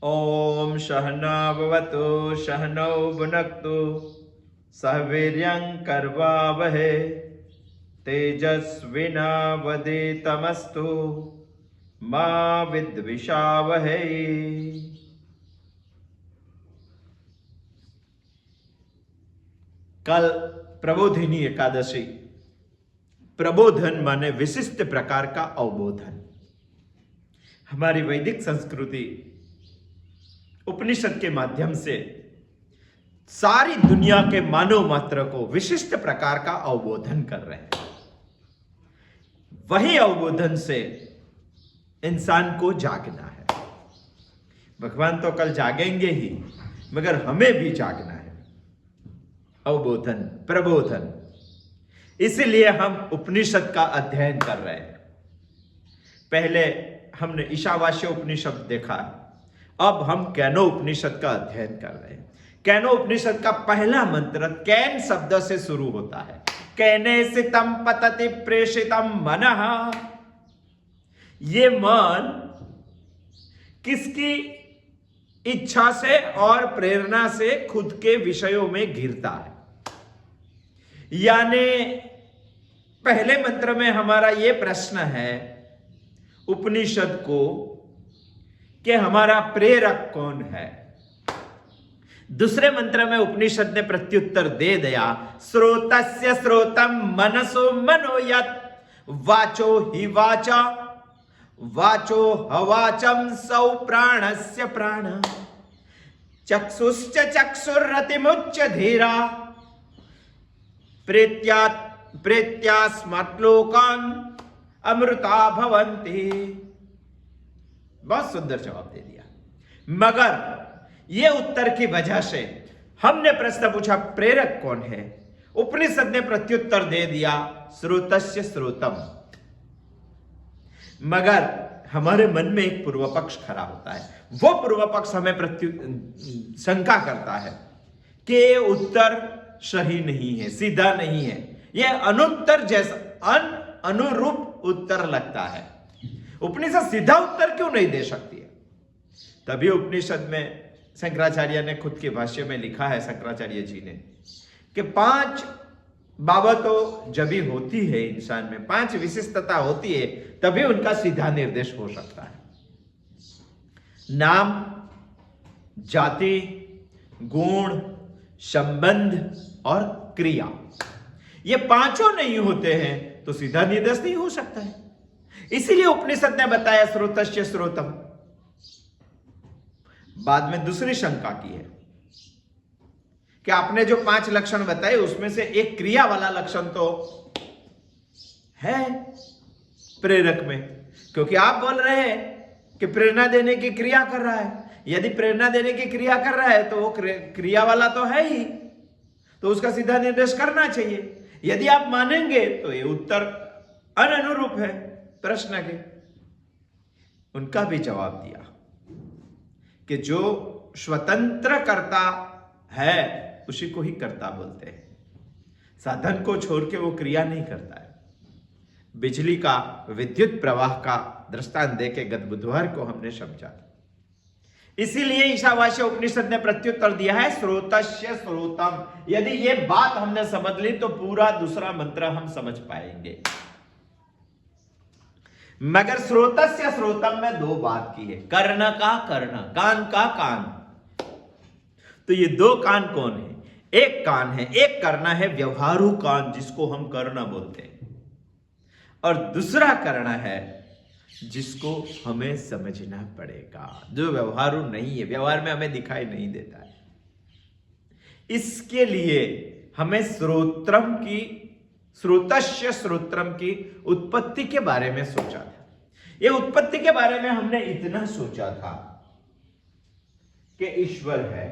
ओम सहना भवतु सहनौ भुनक्तु सह वीर्यं कर्वावहै तेजस्विनावधीतमस्तु मा विद्विषावहै। कल प्रबोधिनी एकादशी। प्रबोधन माने विशिष्ट प्रकार का अवबोधन। हमारी वैदिक संस्कृति उपनिषद के माध्यम से सारी दुनिया के मानव मात्र को विशिष्ट प्रकार का अवबोधन कर रहे हैं। वही अवबोधन से इंसान को जागना है। भगवान तो कल जागेंगे ही, मगर हमें भी जागना है। अवबोधन, प्रबोधन, इसीलिए हम उपनिषद का अध्ययन कर रहे हैं। पहले हमने ईशावास्य उपनिषद देखा, अब हम कैनो उपनिषद का अध्ययन कर रहे हैं। कैनो उपनिषद का पहला मंत्र कैन शब्द से शुरू होता है। कैनेसितम पतति प्रेषितम मनः। ये मन किसकी इच्छा से और प्रेरणा से खुद के विषयों में घिरता है। यानी पहले मंत्र में हमारा यह प्रश्न है उपनिषद को कि हमारा प्रेरक कौन है। दूसरे मंत्र में उपनिषद ने प्रत्युत्तर दे दिया, श्रोतस्य श्रोतम मनसो मनो यत् वाचो हि वाचा वाचो हवाचम सौ प्राणस्य प्राण चक्षुश्च चक्षुर्रतिमुच्च धीरा प्रेत्यास्मत्लोकान् अमृता भवन्ति। बहुत सुंदर जवाब दे दिया। मगर यह उत्तर की वजह से हमने प्रश्न पूछा प्रेरक कौन है। उपनिषद ने प्रत्युत्तर दे दिया श्रोतस्य श्रोतम। मगर हमारे मन में एक पूर्व पक्ष खड़ा होता है। वो पूर्व पक्ष हमें शंका करता है कि उत्तर सही नहीं है, सीधा नहीं है, यह अनुत्तर जैसा अनुरूप उत्तर लगता है। उपनिषद सीधा उत्तर क्यों नहीं दे सकती है? तभी उपनिषद में शंकराचार्य ने खुद के भाष्य में लिखा है, शंकराचार्य जी ने, कि 5 बाबतों जब भी होती है इंसान में, 5 विशिष्टता होती है, तभी उनका सीधा निर्देश हो सकता है। नाम, जाति, गुण, संबंध और क्रिया। ये 5 नहीं होते हैं तो सीधा निर्देश नहीं हो सकता है। इसीलिए उपनिषद ने बताया श्रोतस्य श्रोतम। बाद में दूसरी शंका की है कि आपने जो 5 लक्षण बताए उसमें से एक क्रिया वाला लक्षण तो है प्रेरक में, क्योंकि आप बोल रहे हैं कि प्रेरणा देने की क्रिया कर रहा है। यदि प्रेरणा देने की क्रिया कर रहा है तो वो क्रिया वाला तो है ही, तो उसका सीधा निर्देश करना चाहिए। यदि आप मानेंगे तो ये उत्तर अनुरूप है प्रश्न के। उनका भी जवाब दिया कि जो स्वतंत्र कर्ता है उसी को ही कर्ता बोलते हैं। साधन को छोड़ के वो क्रिया नहीं करता है। बिजली का, विद्युत प्रवाह का दृष्टांत देके गत बुधवार को हमने समझा। इसीलिए ईशावास्य उपनिषद ने प्रत्युत्तर दिया है श्रोतस्य श्रोतम। यदि ये बात हमने समझ ली तो पूरा दूसरा मंत्र हम समझ पाएंगे। मगर श्रोतस्य श्रोतम में 2 बात की है, कर्ण का कर्ण, कान का कान। तो ये 2 कान कौन है? एक कान है, एक कर्ण है व्यवहारू कान, जिसको हम कर्ण बोलते हैं, और दूसरा कर्ण है जिसको हमें समझना पड़ेगा, जो व्यवहारू नहीं है, व्यवहार में हमें दिखाई नहीं देता है। इसके लिए हमें श्रोतस्य श्रोत्रम की उत्पत्ति के बारे में सोचा था। ये उत्पत्ति के बारे में हमने इतना सोचा था कि ईश्वर है,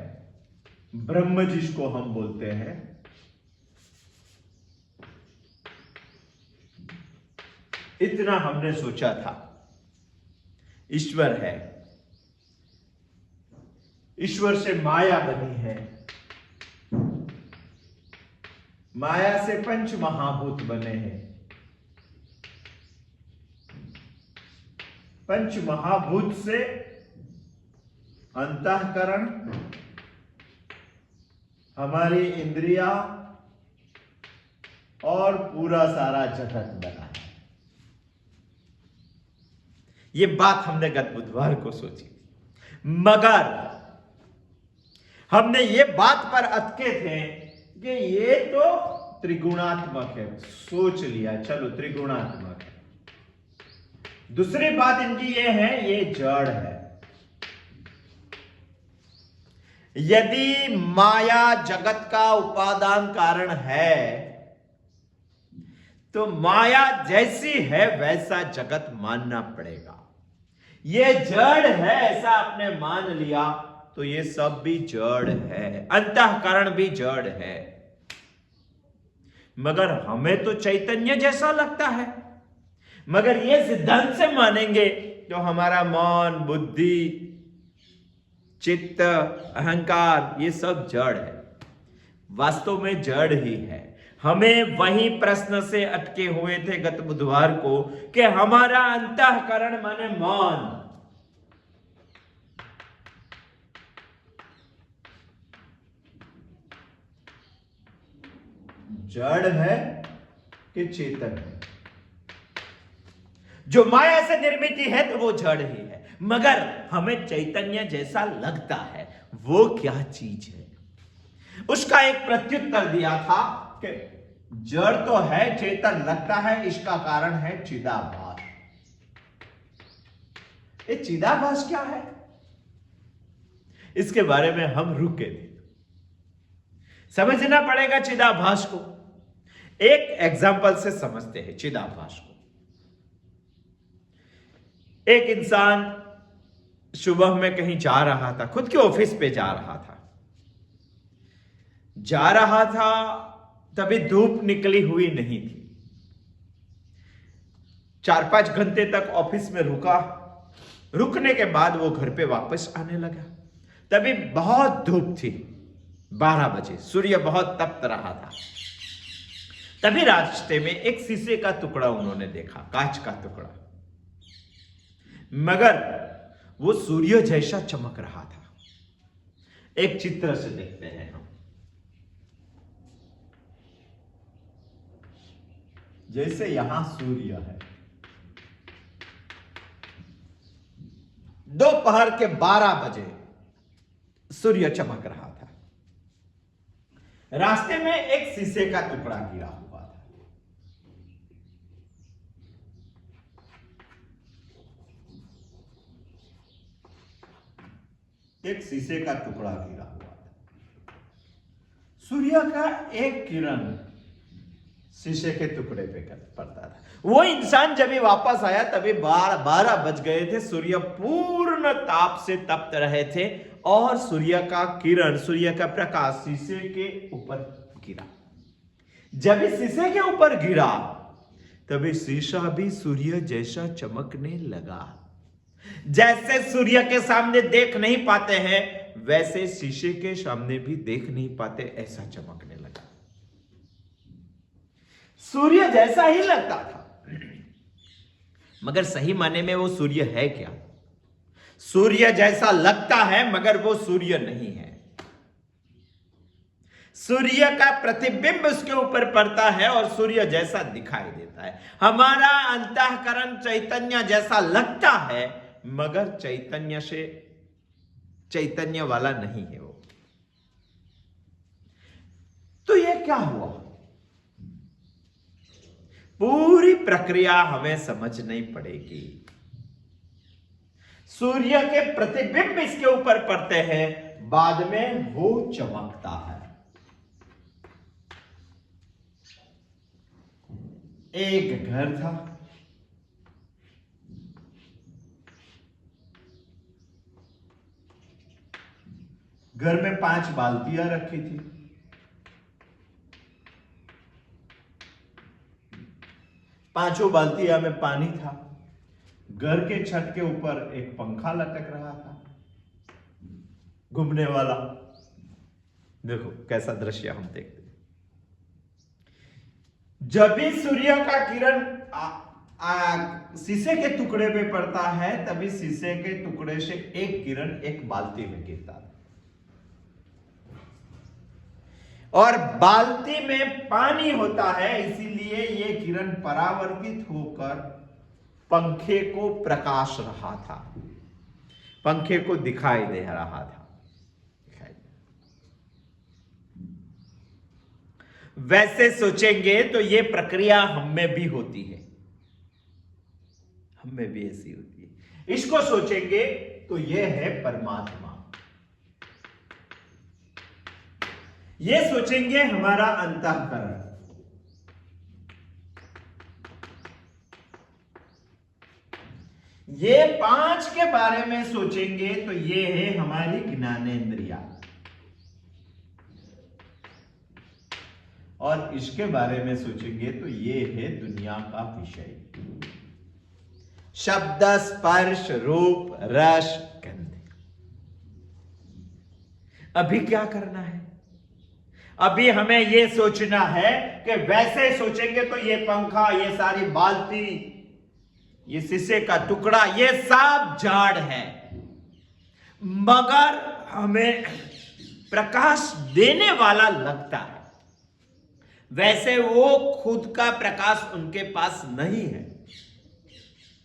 ब्रह्म जिसको हम बोलते हैं, इतना हमने सोचा था। ईश्वर है, ईश्वर से माया बनी है, माया से 5 महाभूत बने हैं, 5 महाभूत से अंतःकरण हमारी इंद्रिया और पूरा सारा जगत बना है। ये बात हमने गत बुधवार को सोची, मगर हमने ये बात पर अटके थे कि ये तो त्रिगुणात्मक है, सोच लिया चलो त्रिगुणात्मक है। दूसरी बात इनकी ये है, ये जड़ है। यदि माया जगत का उपादान कारण है तो माया जैसी है वैसा जगत मानना पड़ेगा। ये जड़ है ऐसा आपने मान लिया तो ये सब भी जड़ है, अंतःकरण भी जड़ है। मगर हमें तो चैतन्य जैसा लगता है। मगर ये सिद्धांत से मानेंगे तो हमारा मन, बुद्धि, चित्त, अहंकार ये सब जड़ है, वास्तव में जड़ ही है। हमें वही प्रश्न से अटके हुए थे गत बुधवार को कि हमारा अंतःकरण माने मन जड़ है कि चेतन है। जो माया से निर्मित है तो वो जड़ ही है, मगर हमें चैतन्य जैसा लगता है। वो क्या चीज है? उसका एक प्रत्युत्तर दिया था कि जड़ तो है, चेतन लगता है, इसका कारण है चिदाभास। ये चिदाभास क्या है? इसके बारे में हम रुके थे, समझना पड़ेगा चिदाभास को। एक एग्जाम्पल से समझते हैं चिदाभास को। एक इंसान सुबह में कहीं जा रहा था, खुद के ऑफिस पे जा रहा था, तभी धूप निकली हुई नहीं थी। 4-5 घंटे तक ऑफिस में रुका। रुकने के बाद वो घर पे वापस आने लगा, तभी बहुत धूप थी। 12 बजे सूर्य बहुत तप्त रहा था। तभी रास्ते में एक शीशे का टुकड़ा उन्होंने देखा, कांच का टुकड़ा, मगर वो सूर्य जैसा चमक रहा था। एक चित्र से देखते हैं हम। जैसे यहां सूर्य है, दोपहर के 12 बजे सूर्य चमक रहा था। रास्ते में एक शीशे का टुकड़ा गिरा हुआ था। एक शीशे का टुकड़ा गिरा हुआ था। सूर्य का एक किरण शीशे के टुकड़े पे पड़ता था। वो इंसान जब भी वापस आया तभी 12 बज गए थे। सूर्य पूर्ण ताप से तप्त रहे थे और सूर्य का किरण, सूर्य का प्रकाश शीशे के ऊपर गिरा। जब इस शीशे के ऊपर गिरा तभी शीशा भी सूर्य जैसा चमकने लगा। जैसे सूर्य के सामने देख नहीं पाते हैं वैसे शीशे के सामने भी देख नहीं पाते, ऐसा चमकने लगा। सूर्य जैसा ही लगता था, मगर सही माने में वो सूर्य है क्या? सूर्य जैसा लगता है मगर वो सूर्य नहीं है। सूर्य का प्रतिबिंब उसके ऊपर पड़ता है और सूर्य जैसा दिखाई देता है। हमारा अंतःकरण चैतन्य जैसा लगता है मगर चैतन्य वाला नहीं है वो। तो ये क्या हुआ? पूरी प्रक्रिया हमें समझनी पड़ेगी। सूर्य के प्रतिबिंब इसके ऊपर पड़ते हैं, बाद में वो चमकता है। एक घर था, घर में 5 बाल्टियां रखी थी। पांचों बाल्टियां में पानी था। घर के छत के ऊपर एक पंखा लटक रहा था, घूमने वाला। देखो कैसा दृश्य हम देखते हैं। जब भी सूर्य का किरण शीशे के टुकड़े पे पड़ता है, तभी शीशे के टुकड़े से एक किरण एक बाल्टी में गिरता है, और बाल्टी में पानी होता है, इसीलिए ये किरण परावर्तित होकर पंखे को प्रकाश रहा था, पंखे को दिखाई दे रहा था। वैसे सोचेंगे तो ये प्रक्रिया हम में भी होती है, हम में भी ऐसी होती है। इसको सोचेंगे तो ये है परमात्मा, ये सोचेंगे हमारा अंतःकरण, ये पांच के बारे में सोचेंगे तो ये है हमारी ज्ञानेंद्रिया, और इसके बारे में सोचेंगे तो ये है दुनिया का विषय, शब्द, स्पर्श, रूप, रस, गंध। अभी क्या करना है? अभी हमें यह सोचना है कि वैसे सोचेंगे तो ये पंखा, ये सारी बाल्टी, ये शीशे का टुकड़ा, ये सब जड़ है, मगर हमें प्रकाश देने वाला लगता है। वैसे वो खुद का प्रकाश उनके पास नहीं है,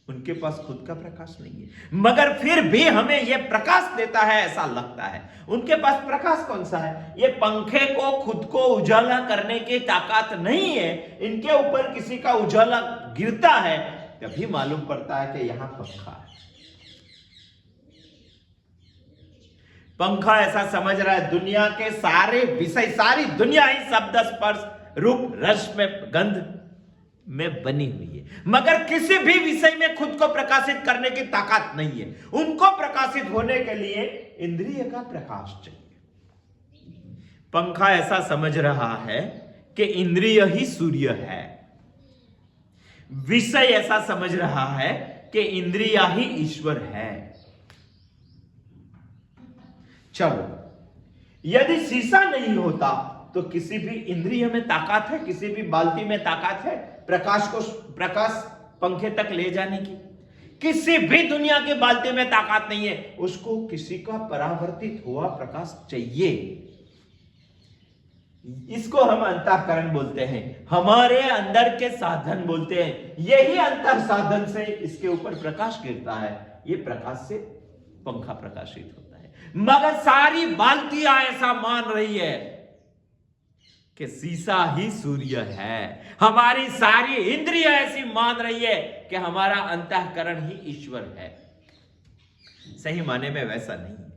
उनके पास खुद का प्रकाश नहीं है, मगर फिर भी हमें यह प्रकाश देता है ऐसा लगता है। उनके पास प्रकाश कौन सा है? ये पंखे को खुद को उजाला करने की ताकत नहीं है, इनके ऊपर किसी का उजाला गिरता है तभी मालूम पड़ता है कि यहां पंखा है। पंखा ऐसा समझ रहा है दुनिया के सारे विषय, सारी दुनिया ही शब्द, स्पर्श, रूप, रस में, गंध में बनी हुई है, मगर किसी भी विषय में खुद को प्रकाशित करने की ताकत नहीं है। उनको प्रकाशित होने के लिए इंद्रिय का प्रकाश चाहिए। पंखा ऐसा समझ रहा है कि इंद्रिय ही सूर्य है, विषय ऐसा समझ रहा है कि इंद्रिया ही ईश्वर है। चलो, यदि शीशा नहीं होता तो किसी भी इंद्रिय में ताकत है, किसी भी बाल्टी में ताकत है प्रकाश पंखे तक ले जाने की? किसी भी दुनिया की बाल्टी में ताकत नहीं है, उसको किसी का परावर्तित हुआ प्रकाश चाहिए। इसको हम अंतःकरण बोलते हैं, हमारे अंदर के साधन बोलते हैं। यही अंतर साधन से इसके ऊपर प्रकाश गिरता है, ये प्रकाश से पंखा प्रकाशित होता है। मगर सारी बाल्टियां ऐसा मान रही है कि शीशा ही सूर्य है, हमारी सारी इंद्रिय ऐसी मान रही है कि हमारा अंतःकरण ही ईश्वर है। सही माने में वैसा नहीं है,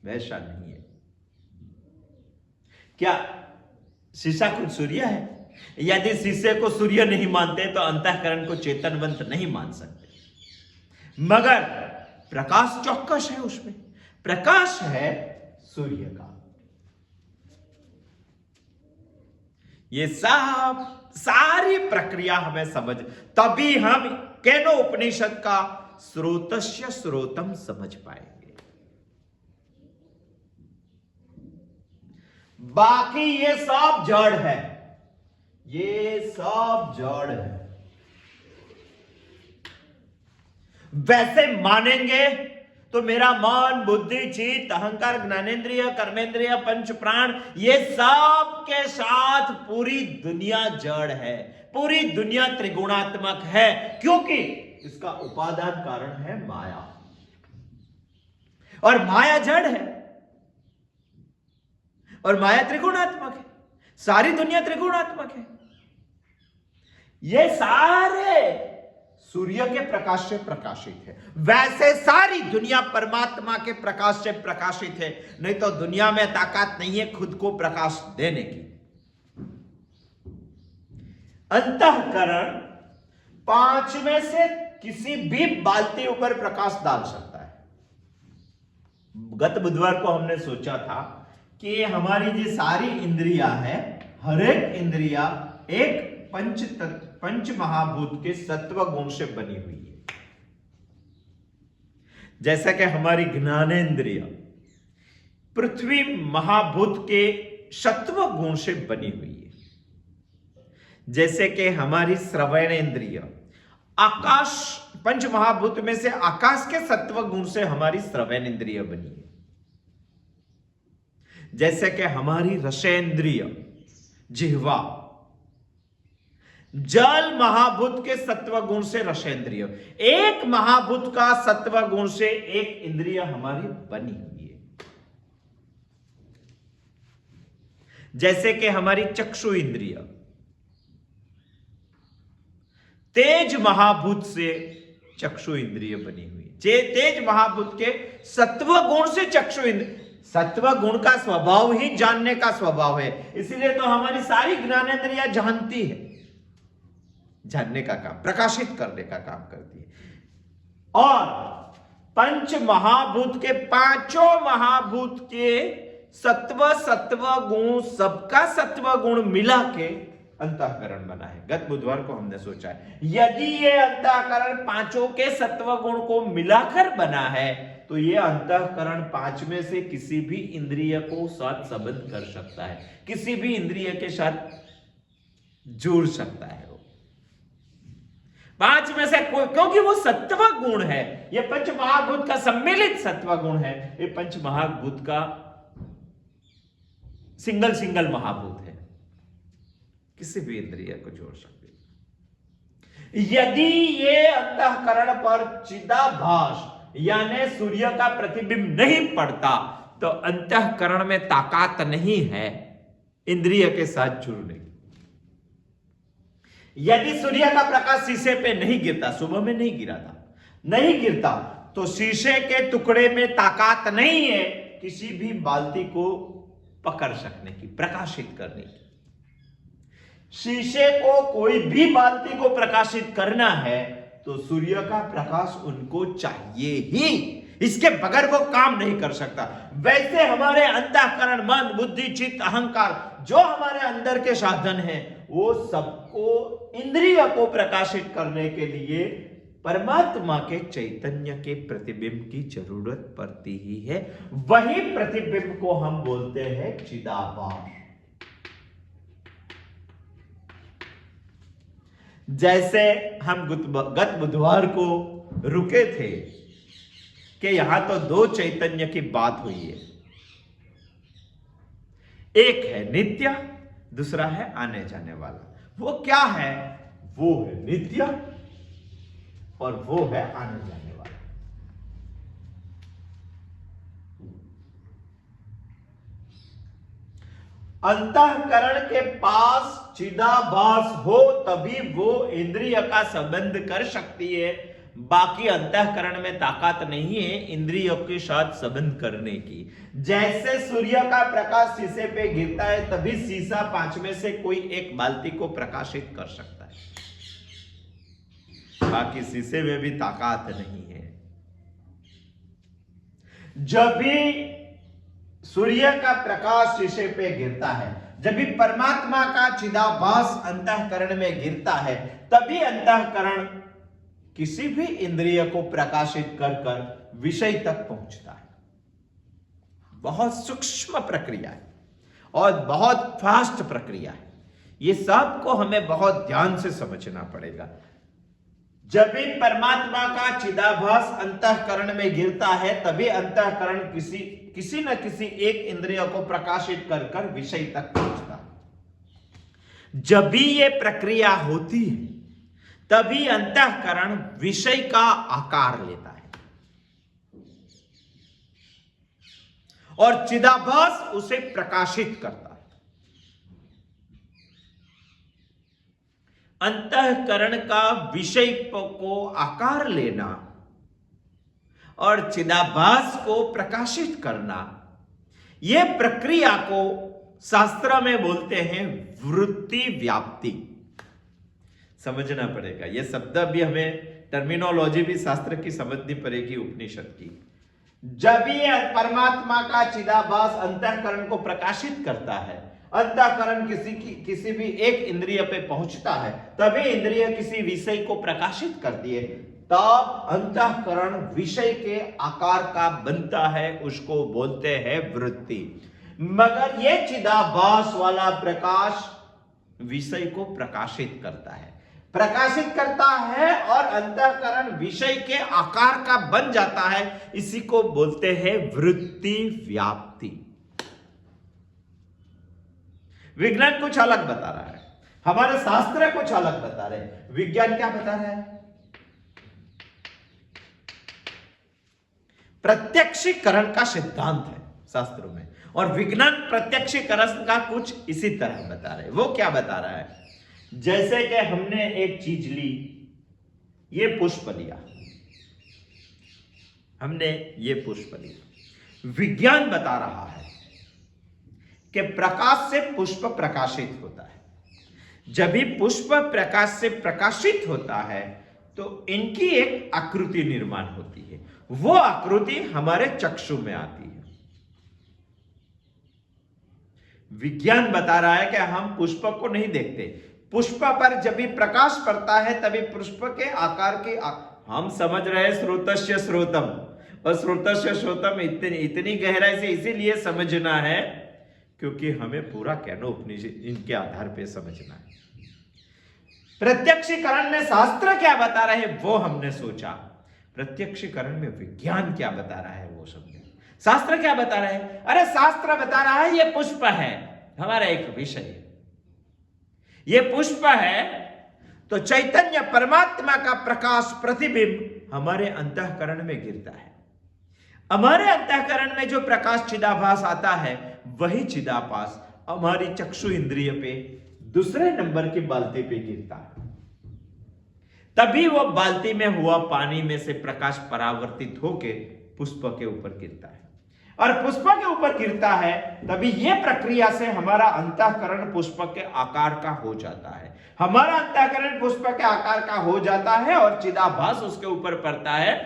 वैसा नहीं है। क्या शीशा खुद सूर्य है? यदि शीशे को सूर्य नहीं मानते तो अंतःकरण को चेतनवंत नहीं मान सकते। मगर प्रकाश चौकस है, उसमें प्रकाश है सूर्य का। ये सब सारी प्रक्रिया हमें समझ, तभी हम केनो उपनिषद का स्रोतस्य स्रोतम समझ पाएंगे। बाकी ये सब जड़ है, ये सब जड़ है। वैसे मानेंगे तो मेरा मन, बुद्धि, चित्त, अहंकार, ज्ञानेंद्रिय, कर्मेंद्रिय, पंच प्राण, ये सब के साथ पूरी दुनिया जड़ है, पूरी दुनिया त्रिगुणात्मक है, क्योंकि इसका उपादान कारण है माया, और माया जड़ है और माया त्रिगुणात्मक है। सारी दुनिया त्रिगुणात्मक है। ये सारे सूर्य के प्रकाश से प्रकाशित है, वैसे सारी दुनिया परमात्मा के प्रकाश से प्रकाशित है। नहीं तो दुनिया में ताकत नहीं है खुद को प्रकाश देने की। अंतःकरण पांच में से किसी भी बाल्टी ऊपर प्रकाश डाल सकता है। गत बुधवार को हमने सोचा था कि हमारी जो सारी इंद्रिया है, हर एक इंद्रिया एक पंच महाभूत के सत्व गुण से बनी हुई है। जैसा कि हमारी ज्ञानेंद्रिय पृथ्वी महाभूत के सत्व गुण से बनी हुई है, जैसे कि हमारी श्रवणेंद्रिय आकाश, पंच महाभूत में से आकाश के सत्व गुण से हमारी श्रवण इंद्रिय बनी है। जैसे कि हमारी रसेंद्रिय जिह्वा, जल महाभूत के सत्व गुण से रसेंद्रिय, एक महाभूत का सत्व गुण से एक इंद्रिय हमारी बनी हुई है। जैसे कि हमारी चक्षु इंद्रिय तेज महाभूत से चक्षु इंद्रिय बनी हुई है। तेज महाभूत के सत्व गुण से चक्षु इंद्रिय, सत्व गुण का स्वभाव ही जानने का स्वभाव है, इसीलिए तो हमारी सारी ज्ञानेंद्रियां जानती है, जानने का काम, प्रकाशित करने का काम करती है। और पंच महाभूत के, पांचों महाभूत के सत्व गुण, सबका सत्व गुण मिला के अंतःकरण बना है। गत बुधवार को हमने सोचा है यदि ये अंतःकरण पांचों के सत्व गुण को मिलाकर बना है तो ये अंतःकरण पांच में से किसी भी इंद्रिय को साथ संबंध कर सकता है, किसी भी इंद्रिय के साथ जुड़ सकता है। वो पांच में से कोई, क्योंकि वो सत्व गुण है, ये पंच महाभूत का सम्मिलित सत्व गुण है, ये पंच महाभूत का सिंगल महाभूत है, किसी भी इंद्रिय को जोड़ सकते। यदि ये अंतःकरण पर चिदाभास यानी सूर्य का प्रतिबिंब नहीं पड़ता तो अंतःकरण में ताकत नहीं है इंद्रिय के साथ जुड़ने की। यदि सूर्य का प्रकाश शीशे पे नहीं गिरता, सुबह में नहीं गिरा था, नहीं गिरता, तो शीशे के टुकड़े में ताकत नहीं है किसी भी बाल्टी को पकड़ सकने की, प्रकाशित करने की। शीशे को, कोई भी बाल्टी को प्रकाशित करना है तो सूर्य का प्रकाश उनको चाहिए ही, इसके बगैर वो काम नहीं कर सकता। वैसे हमारे अंतःकरण, मन, बुद्धि, चित्त, अहंकार, जो हमारे अंदर के साधन हैं, वो सबको, इंद्रिय को प्रकाशित करने के लिए परमात्मा के चैतन्य के प्रतिबिंब की जरूरत पड़ती ही है। वही प्रतिबिंब को हम बोलते हैं चिदाभास। जैसे हम गत बुधवार को रुके थे कि यहां तो दो चैतन्य की बात हुई है, एक है नित्य, दूसरा है आने जाने वाला। वो क्या है? वो है नित्य और वो है आने जाने वाला। अंतःकरण के पास चिदाभास हो तभी वो इंद्रिय का संबंध कर सकती है, बाकी अंतःकरण में ताकत नहीं है इंद्रियों के साथ संबंध करने की। जैसे सूर्य का प्रकाश शीशे पे गिरता है तभी शीशा पांच में से कोई एक बाल्टी को प्रकाशित कर सकता है, बाकी शीशे में भी ताकत नहीं है। जब भी सूर्य का प्रकाश शीशे पे गिरता है, जब भी परमात्मा का चिदाभास अंतःकरण में गिरता है, तभी अंतःकरण किसी भी इंद्रिय को प्रकाशित कर कर विषय तक पहुंचता है। बहुत सूक्ष्म प्रक्रिया है और बहुत फास्ट प्रक्रिया है, ये सब को हमें बहुत ध्यान से समझना पड़ेगा। जब भी परमात्मा का चिदाभास अंतःकरण में गिरता है तभी अंतःकरण किसी न किसी एक इंद्रिय को प्रकाशित कर कर विषय तक पहुंचता है। जब भी ये प्रक्रिया होती है तभी अंतःकरण विषय का आकार लेता है और चिदाभास उसे प्रकाशित करता है। अंतःकरण का विषय को आकार लेना और चिदाभास को प्रकाशित करना, यह प्रक्रिया को शास्त्र में बोलते हैं वृत्ति व्याप्ति। समझना पड़ेगा, यह शब्द भी हमें, टर्मिनोलॉजी भी शास्त्र की समझनी पड़ेगी, उपनिषद की। जब ये परमात्मा का चिदाभास अंतःकरण को प्रकाशित करता है, अंतःकरण किसी भी एक इंद्रिय पे पहुंचता है, तभी इंद्रिय किसी विषय को प्रकाशित करती है, तब अंतःकरण विषय के आकार का बनता है, उसको बोलते हैं वृत्ति। मगर यह चिदाभास वाला प्रकाश विषय को प्रकाशित करता है, प्रकाशित करता है और अंतःकरण विषय के आकार का बन जाता है। इसी को बोलते हैं वृत्ति व्याप्ति। विज्ञान कुछ अलग बता रहा है, हमारे शास्त्र कुछ अलग बता रहे हैं। विज्ञान क्या बता रहा है? प्रत्यक्षीकरण का सिद्धांत है शास्त्रों में, और विज्ञान प्रत्यक्षीकरण का कुछ इसी तरह बता रहे हैं। वो क्या बता रहा है? जैसे कि हमने एक चीज ली, ये पुष्प लिया, हमने ये पुष्प लिया। विज्ञान बता रहा है कि प्रकाश से पुष्प प्रकाशित होता है। जब भी पुष्प प्रकाश से प्रकाशित होता है तो इनकी एक आकृति निर्माण होती है। वो आकृति हमारे चक्षु में आती है। विज्ञान बता रहा है कि हम पुष्प को नहीं देखते, पुष्प पर जब भी प्रकाश पड़ता है तभी पुष्प के आकार के हम समझ रहे हैं स्रोतस्य स्रोतम, और स्रोतस्य स्रोतम इतनी गहराई से इसीलिए समझना है क्योंकि हमें पूरा ज्ञानोपनिषद इनके आधार पे समझना है। प्रत्यक्षीकरण में शास्त्र क्या बता रहे हैं वो हमने सोचा, प्रत्यक्षीकरण में विज्ञान क्या बता रहा है वो समझे। शास्त्र क्या बता रहा है? अरे शास्त्र बता रहा है ये पुष्प है, हमारा एक विषय है, ये पुष्प है, तो चैतन्य परमात्मा का प्रकाश प्रतिबिंब हमारे अंतःकरण में गिरता है। हमारे अंतःकरण में जो प्रकाश चिदाभास आता है वही चिदाभास हमारी चक्षु इंद्रिय पे दूसरे नंबर की बाल्टी पे गिरता है। तभी वो बाल्टी में हुआ पानी में से प्रकाश परावर्तित होके पुष्प के ऊपर गिरता है, और पुष्प के ऊपर गिरता है तभी ये प्रक्रिया से हमारा अंतःकरण पुष्प के आकार का हो जाता है। हमारा अंतःकरण पुष्प के आकार का हो जाता है और चिदाभास उसके ऊपर पड़ता है।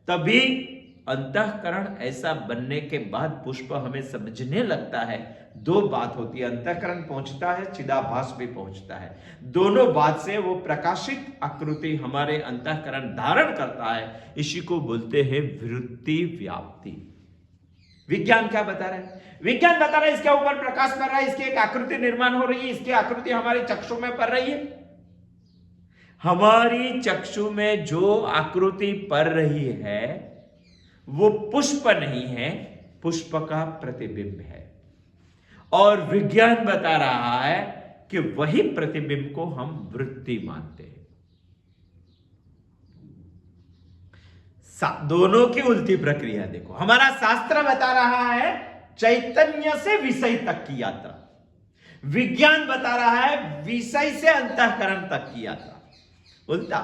तभी अंतःकरण ऐसा बनने के बाद पुष्प हमें समझने लगता है। दो बात होती है, अंतःकरण पहुंचता है, चिदाभास भी पहुंचता है। दोनों बात से वो प्रकाशित आकृति हमारे अंतःकरण धारण करता है। इसी को बोलते हैं वृत्ति व्याप्ति। विज्ञान क्या बता रहा है? विज्ञान बता रहा है इसके ऊपर प्रकाश पड़ रहा है, इसकी एक आकृति निर्माण हो रही है, इसकी आकृति हमारी चक्षु में पड़ रही है। हमारी चक्षु में जो आकृति पड़ रही है वो पुष्प नहीं है, पुष्प का प्रतिबिंब है। और विज्ञान बता रहा है कि वही प्रतिबिंब को हम वृत्ति मानते हैं। दोनों की उल्टी प्रक्रिया देखो। हमारा शास्त्र बता रहा है चैतन्य से विषय तक की यात्रा, विज्ञान बता रहा है विषय से अंतःकरण तक की यात्रा। उल्टा,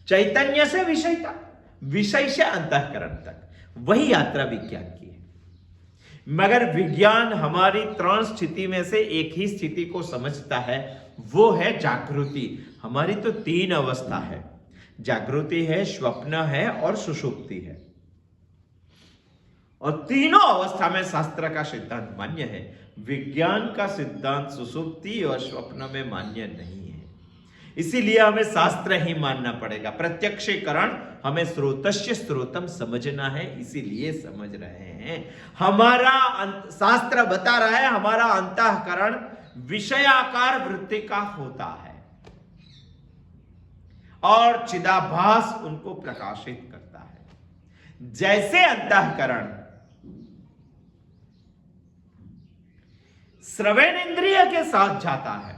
चैतन्य से विषय तक, विषय से अंतःकरण तक, वही यात्रा विज्ञान की है। मगर विज्ञान हमारी तीन स्थिति में से एक ही स्थिति को समझता है, वो है जागृति। हमारी तो तीन अवस्था है, जागृति है, स्वप्न है और सुषुप्ति है। और तीनों अवस्था में शास्त्र का सिद्धांत मान्य है। विज्ञान का सिद्धांत सुषुप्ति और स्वप्न में मान्य नहीं है, इसीलिए हमें शास्त्र ही मानना पड़ेगा। प्रत्यक्षीकरण हमें स्रोतस्य स्रोतम समझना है, इसीलिए समझ रहे हैं। हमारा शास्त्र बता रहा है हमारा अंतःकरण विषयाकार वृत्ति का होता है और चिदाभास उनको प्रकाशित करता है। जैसे अंतःकरण श्रवण इंद्रिय के साथ जाता है,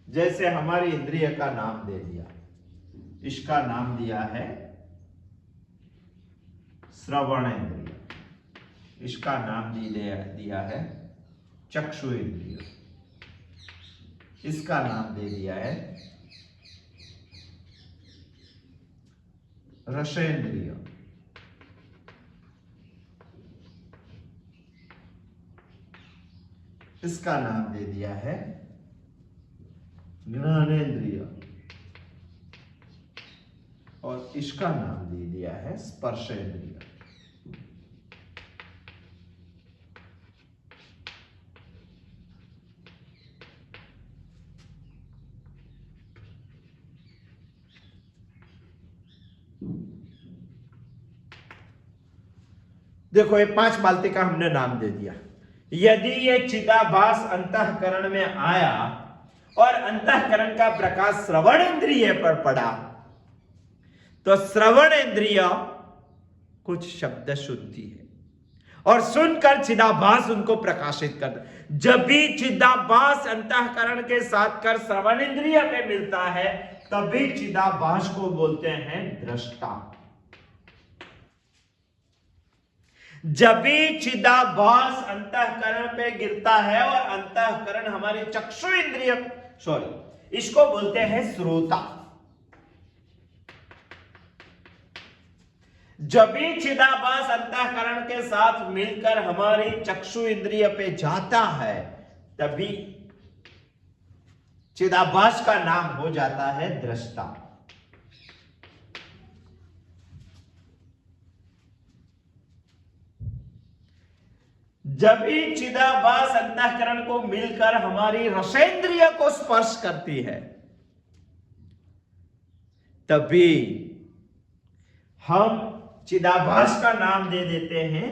जैसे हमारी इंद्रिय का नाम दे दिया, इसका नाम दिया है श्रवण इंद्रिय, इसका नाम दिया है चक्षु इंद्रिय, इसका नाम दे दिया है रसेंद्रिय, इसका नाम दे दिया है ज्ञानेंद्रिय, और इसका नाम दे दिया है स्पर्शेंद्रिय। देखो, ये 5 बाल्टी का हमने नाम दे दिया। यदि ये चिदाभास अंतःकरण में आया और अंतःकरण का प्रकाश श्रवण इंद्रिय पर पड़ा, तो श्रवण इंद्रिय कुछ शब्द सुनती है और सुनकर चिदाभास उनको प्रकाशित करता। जब भी चिदाभास अंतःकरण के साथ कर श्रवण इंद्रिय पे मिलता है, तभी चिदाभास को बोलते हैं दृष्टा। जब भी चिदाभास अंतःकरण पे गिरता है और अंतःकरण हमारे चक्षु इंद्रिय, इसको बोलते हैं श्रोता। जब भी चिदाभास अंतःकरण के साथ मिलकर हमारी चक्षु इंद्रिय पे जाता है, तभी चिदाभास का नाम हो जाता है दृष्टा। जब भी चिदाभास अंतःकरण को मिलकर हमारी रसेंद्रिय को स्पर्श करती है, तभी हम चिदाभास का नाम दे देते हैं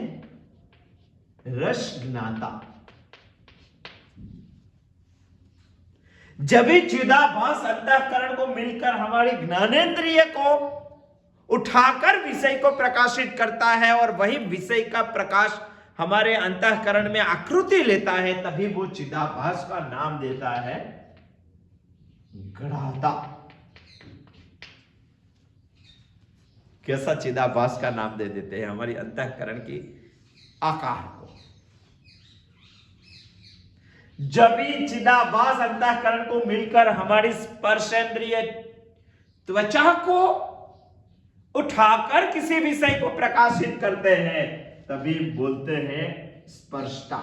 रसज्ञाता। जब भी चिदाभास अंतःकरण को मिलकर हमारी ज्ञानेंद्रिय को उठाकर विषय को प्रकाशित करता है और वही विषय का प्रकाश हमारे अंतःकरण में आकृति लेता है, तभी वो चिदाभास का नाम देता है घड़ाता। कैसा चिदाभास का नाम दे देते हैं हमारी अंतःकरण की आकार को। जब भी चिदाभास अंतःकरण को मिलकर हमारी स्पर्शेंद्रिय त्वचा को उठाकर किसी विषय को प्रकाशित करते हैं, तभी बोलते हैं स्पर्शता।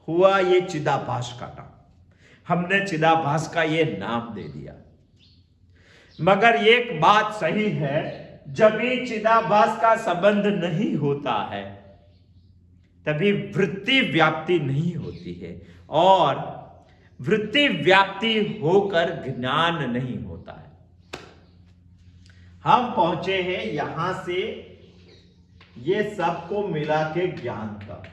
हुआ ये चिदाभास का नाम, हमने चिदाभास का ये नाम दे दिया। मगर एक बात सही है, जब भी चिदाभास का संबंध नहीं होता है, तभी वृत्ति व्याप्ति नहीं होती है, और वृत्ति व्याप्ति होकर ज्ञान नहीं होता है। हम पहुंचे हैं यहां से ये सबको मिला के ज्ञान तक।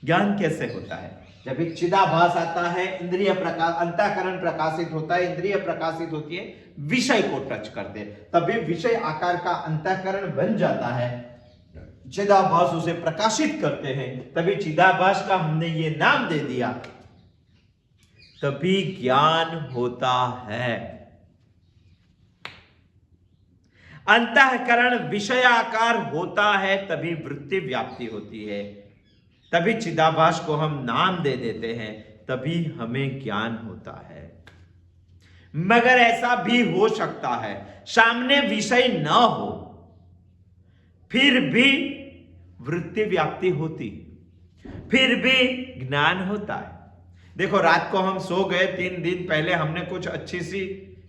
ज्ञान कैसे होता है? जब एक चिदाभास आता है, इंद्रिय प्रकाश, अंतःकरण प्रकाशित होता है, इंद्रिय प्रकाशित होती है, विषय को टच करते, तभी विषय आकार का अंतःकरण बन जाता है। चिदाभास उसे प्रकाशित करते हैं, तभी चिदाभास का हमने ये नाम दे दिया, तभी ज्ञान होता है। अंतःकरण विषयाकार होता है, तभी वृत्ति व्याप्ति होती है, तभी चिदाभास को हम नाम दे देते हैं, तभी हमें ज्ञान होता है। मगर ऐसा भी हो सकता है सामने विषय न हो, फिर भी वृत्ति व्याप्ति होती, फिर भी ज्ञान होता है। देखो, रात को हम सो गए, 3 दिन पहले हमने कुछ अच्छी सी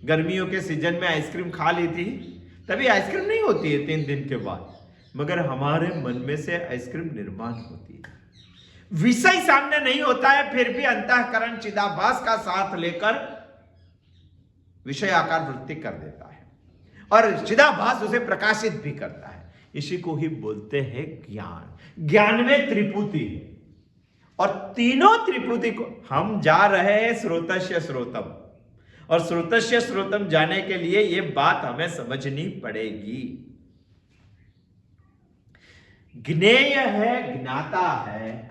गर्मियों के सीजन में आइसक्रीम खा ली थी, तभी आइसक्रीम नहीं होती है 3 दिन के बाद, मगर हमारे मन में से आइसक्रीम निर्माण होती है। विषय सामने नहीं होता है, फिर भी अंतःकरण चिदाभास का साथ लेकर विषय आकार वृत्ति कर देता है, और चिदाभास उसे प्रकाशित भी करता है। इसी को ही बोलते हैं ज्ञान। ज्ञान में त्रिपुटी है, और तीनों त्रिपुटी को हम जा रहे हैं श्रोतस्य श्रोतम, और श्रोतस्य श्रोतम जाने के लिए ये बात हमें समझनी पड़ेगी। ज्ञेय है, ज्ञाता है,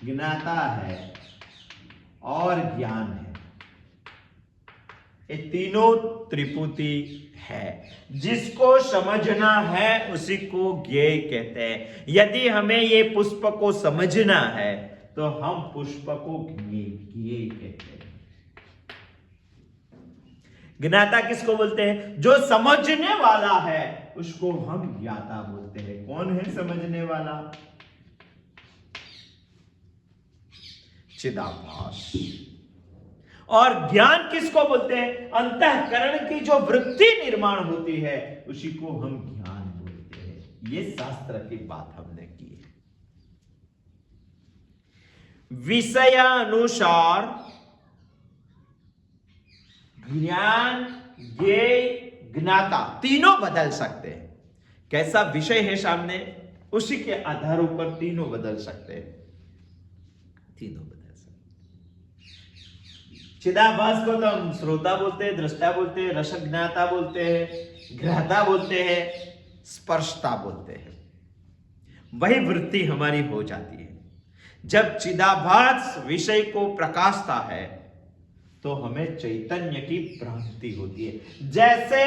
ज्ञाता है और ज्ञान है। ये तीनों त्रिपुटी है। जिसको समझना है उसी को ज्ञेय कहते हैं। यदि हमें ये पुष्प को समझना है तो हम पुष्प को ज्ञेय कहते हैं। ज्ञाता किसको बोलते हैं? जो समझने वाला है उसको हम ज्ञाता बोलते हैं। कौन है समझने वाला? चिदाभास। और ज्ञान किसको बोलते हैं? अंतःकरण की जो वृत्ति निर्माण होती है उसी को हम ज्ञान बोलते हैं। ये शास्त्र की बात हमने की है। विषयानुसार ज्ञान, ज्ञेय, ज्ञाता, तीनों बदल सकते हैं। कैसा विषय है सामने, उसी के आधारों पर तीनों बदल सकते हैं, तीनों बदल सकते हैं। चिदाभास को तो हम श्रोता बोलते हैं, दृष्टा बोलते हैं, रसज्ञाता बोलते हैं, ग्रहता बोलते हैं, स्पर्शता बोलते हैं। वही वृत्ति हमारी हो जाती है। जब चिदाभास विषय को प्रकाशता है तो हमें चैतन्य की भ्रांति होती है। जैसे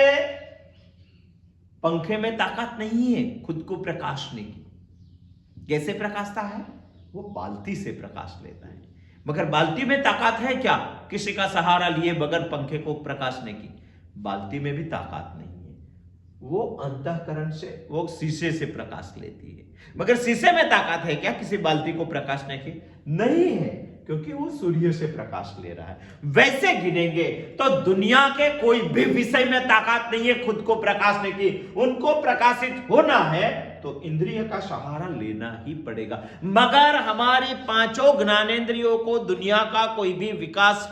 पंखे में ताकत नहीं है खुद को प्रकाशने की, कैसे प्रकाशता है, वो बाल्टी से प्रकाश लेता है। मगर बाल्टी में ताकत है क्या, किसी का सहारा लिए बगैर पंखे को प्रकाशने की? बाल्टी में भी ताकत नहीं है, वो अंतःकरण से, वो शीशे से प्रकाश लेती है। मगर शीशे में ताकत है क्या किसी बाल्टी को प्रकाशने की? नहीं है, क्योंकि वो सूर्य से प्रकाश ले रहा है। वैसे गिनेंगे तो दुनिया के कोई भी विषय में ताकत नहीं है खुद को प्रकाशने की। उनको प्रकाशित होना है तो इंद्रिय का सहारा लेना ही पड़ेगा। मगर हमारी पांचों ज्ञानेंद्रियों को दुनिया का कोई भी विकास,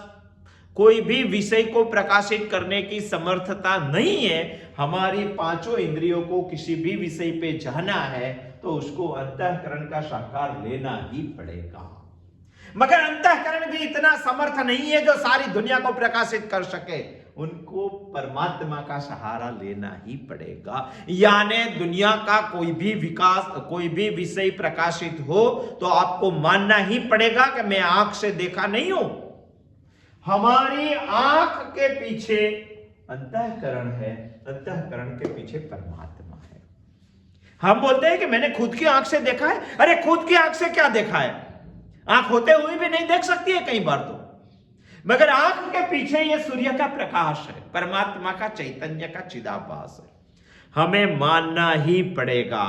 कोई भी विषय को प्रकाशित करने की समर्थता नहीं है। हमारी पांचों इंद्रियों को किसी भी विषय पे जाना है तो उसको अंतःकरण का सहारा लेना ही पड़ेगा। मगर अंतःकरण भी इतना समर्थ नहीं है जो सारी दुनिया को प्रकाशित कर सके। उनको परमात्मा का सहारा लेना ही पड़ेगा। यानी दुनिया का कोई भी विकास, कोई भी विषय प्रकाशित हो तो आपको मानना ही पड़ेगा कि मैं आंख से देखा नहीं हूं। हमारी आंख के पीछे अंतःकरण है, अंतःकरण के पीछे परमात्मा है। हम बोलते हैं कि मैंने खुद की आंख से देखा है। अरे खुद की आंख से क्या देखा है? आंख होते हुए भी नहीं देख सकती है कई बार तो। मगर आंख के पीछे ये सूर्य का प्रकाश है, परमात्मा का चैतन्य का चिदाभास है। हमें मानना ही पड़ेगा।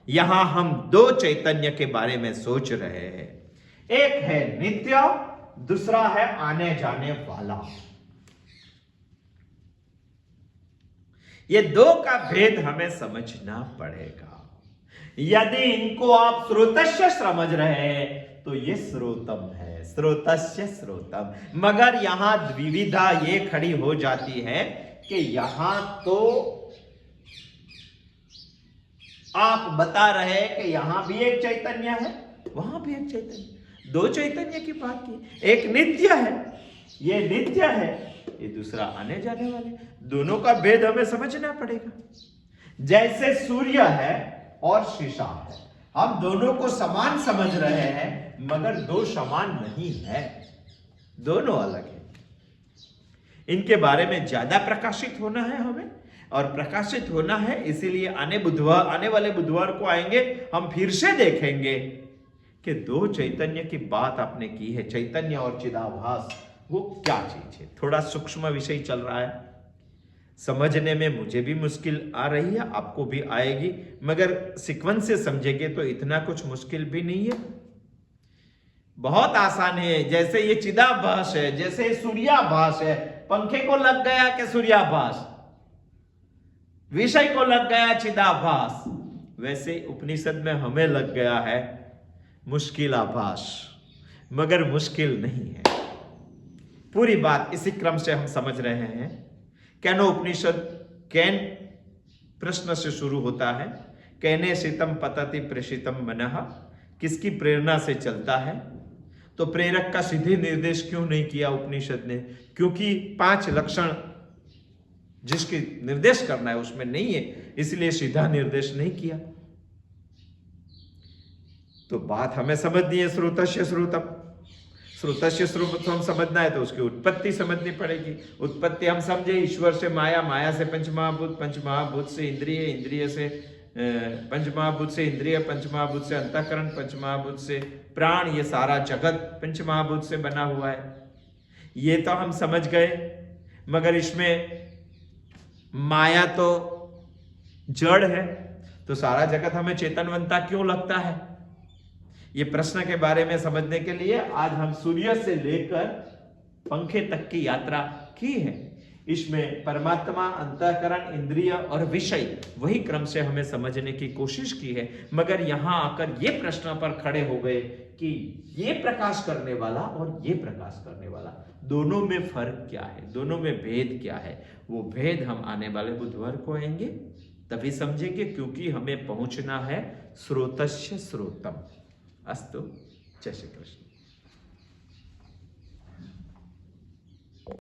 यहां हम दो चैतन्य के बारे में सोच रहे हैं, एक है नित्य, दूसरा है आने जाने वाला। ये दो का भेद हमें समझना पड़ेगा। यदि इनको आप स्रोतस्य समझ रहे हैं तो ये स्रोतम है, स्रोतस्य स्रोतम। मगर यहां द्विविधा ये खड़ी हो जाती है कि यहां तो आप बता रहे हैं कि यहां भी एक चैतन्य है, वहां भी एक चैतन्य। दो चैतन्य की बात की, एक नित्य है, ये नित्य है, ये दूसरा आने जाने वाले। दोनों का भेद हमें समझना पड़ेगा। जैसे सूर्य है और शीशा है, हम दोनों को समान समझ रहे हैं मगर दो समान नहीं है, दोनों अलग है। इनके बारे में ज्यादा प्रकाशित होना है हमें, और प्रकाशित होना है इसीलिए आने वाले बुधवार को आएंगे, हम फिर से देखेंगे कि दो चैतन्य की बात आपने की है। चैतन्य और चिदाभास वो क्या चीज है? थोड़ा सूक्ष्म विषय चल रहा है, समझने में मुझे भी मुश्किल आ रही है, आपको भी आएगी, मगर सीक्वेंस से समझेंगे तो इतना कुछ मुश्किल भी नहीं है, बहुत आसान है। जैसे ये चिदाभास है, जैसे सूर्याभास है, पंखे को लग गया कि सूर्याभास, विषय को लग गया चिदाभास, वैसे उपनिषद में हमें लग गया है मुश्किल आभास, मगर मुश्किल नहीं है। पूरी बात इसी क्रम से हम समझ रहे हैं। कैनो उपनिषद कैन प्रश्न से शुरू होता है। कैने शीतम पतति प्रेषितम मनः, किसकी प्रेरणा से चलता है? तो प्रेरक का सीधे निर्देश क्यों नहीं किया उपनिषद ने? क्योंकि 5 लक्षण जिसके निर्देश करना है उसमें नहीं है, इसलिए सीधा निर्देश नहीं किया। तो बात हमें समझनी है स्रोतस्य स्रोतम। स्रोतस्य स्रोतम समझना है तो उसकी उत्पत्ति समझनी पड़ेगी। उत्पत्ति हम समझे ईश्वर से माया, माया से पंचमहाभूत, पंचमहाभूत से इंद्रिय, इंद्रिय से पंचमहाभूत से इंद्रिय, पंचमहाभूत से अंतःकरण, पंचमहाभूत से प्राण, ये सारा जगत पंचमहाभूत से बना हुआ है। ये तो हम समझ गए, मगर इसमें माया तो जड़ है, तो सारा जगत हमें चेतनवंता क्यों लगता है? ये प्रश्न के बारे में समझने के लिए आज हम सूर्य से लेकर पंखे तक की यात्रा की है। इसमें परमात्मा, अंतःकरण, इंद्रिय और विषय वही क्रम से हमें समझने की कोशिश की है, मगर यहां आकर ये प्रश्न पर खड़े हो गए कि ये प्रकाश करने वाला और ये प्रकाश करने वाला, दोनों में फर्क क्या है, दोनों में भेद क्या है। वो भेद हम आने वाले बुधवार को आएंगे, तभी समझेंगे, क्योंकि हमें पहुंचना है स्रोतस्य स्रोतम। अस्तु, जय श्री कृष्ण।